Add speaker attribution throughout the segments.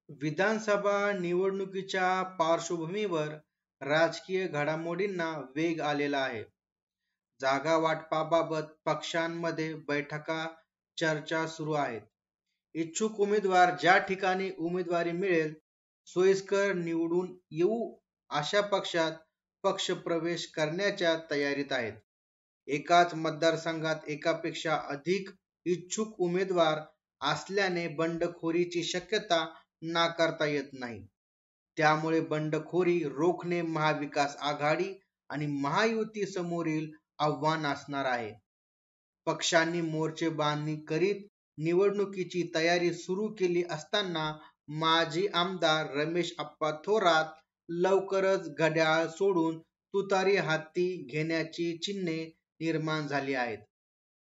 Speaker 1: विधानसभा निवडणुकीच्या पार्श्वभूमीवर राजकीय घडामोडींना वेग आलेला आहे. जागा वाटपाबाबत पक्षांमध्ये बैठका, चर्चा सुरू आहेत. इच्छुक उमेदवार ज्या ठिकाणी उमेदवारी मिळेल, सोयीस्कर निवडून येऊ अशा पक्षात पक्षप्रवेश करण्याच्या तयारीत आहेत. एकाच मतदारसंघात एकापेक्षा अधिक इच्छुक उमेदवार असल्याने बंडखोरीची शक्यता नाकारता येत नाही. त्यामुळे बंडखोरी रोखणे महाविकास आघाडी आणि महायुती समोरील आव्हान असणार आहे. पक्षांनी मोर्चे बांधणी करीत निवडणुकीची तयारी सुरू केली असताना माजी आमदार रमेश आप्पा थोरात लवकरच घड्याळ सोडून तुतारी हाती घेण्याची चिन्हे निर्माण झाली आहेत.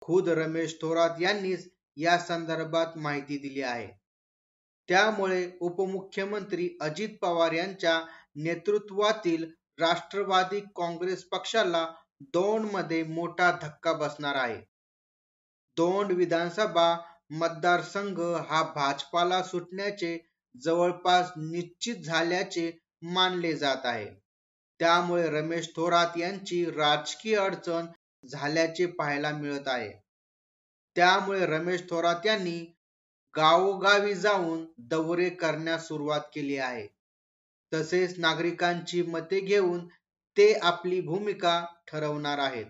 Speaker 1: खुद रमेश थोरात यांनीच या संदर्भात माहिती दिली आहे. त्यामुळे उपमुख्यमंत्री अजित पवार यांच्या नेतृत्वातील राष्ट्रवादी काँग्रेस पक्षाला दौंडमध्ये मोठा धक्का बसणार आहे. दौंड विधानसभा मतदारसंघ हा भाजपाला सुटण्याचे जवळपास निश्चित झाल्याचे मानले जात आहे. त्यामुळे रमेश थोरात यांची राजकीय अडचण झाल्याचे पाहायला मिळत आहे. त्यामुळे रमेश थोरात यांनी गावोगावी जाऊन दौरे करण्यास सुरुवात केली आहे. तसेच नागरिकांची मते घेऊन ते आपली भूमिका ठरवणार आहेत.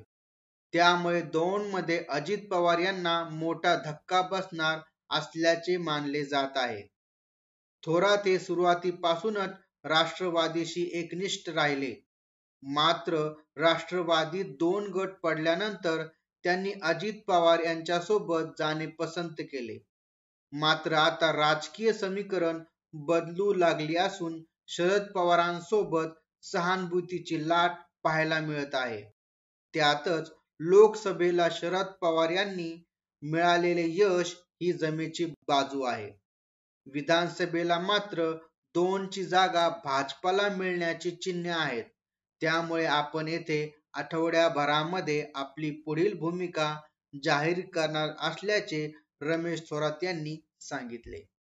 Speaker 1: त्यामुळे दौंडमध्ये अजित पवार यांना मोठा धक्का बसणार असल्याचे मानले जात आहे. थोरात हे सुरुवातीपासूनच राष्ट्रवादीशी एकनिष्ठ राहिले. मात्र राष्ट्रवादीत 2 गट पडल्यानंतर त्यांनी अजित पवार यांच्यासोबत जाणे पसंत केले. मात्र आता राजकीय समीकरण बदलू लागली असून शरद पवारांसोबत सहानुभूतीची लाट पाहायला मिळत आहे. त्यातच लोकसभेला शरद पवार यांनी मिळालेले यश ही जमेची बाजू आहे. विधानसभेला मात्र 2ची जागा भाजपाला मिळण्याची चिन्हे आहेत. त्यामुळे आपण येथे आठवड्याभरामध्ये आपली पुढील भूमिका जाहीर करणार असल्याचे रमेश थोरात यांनी सांगितले.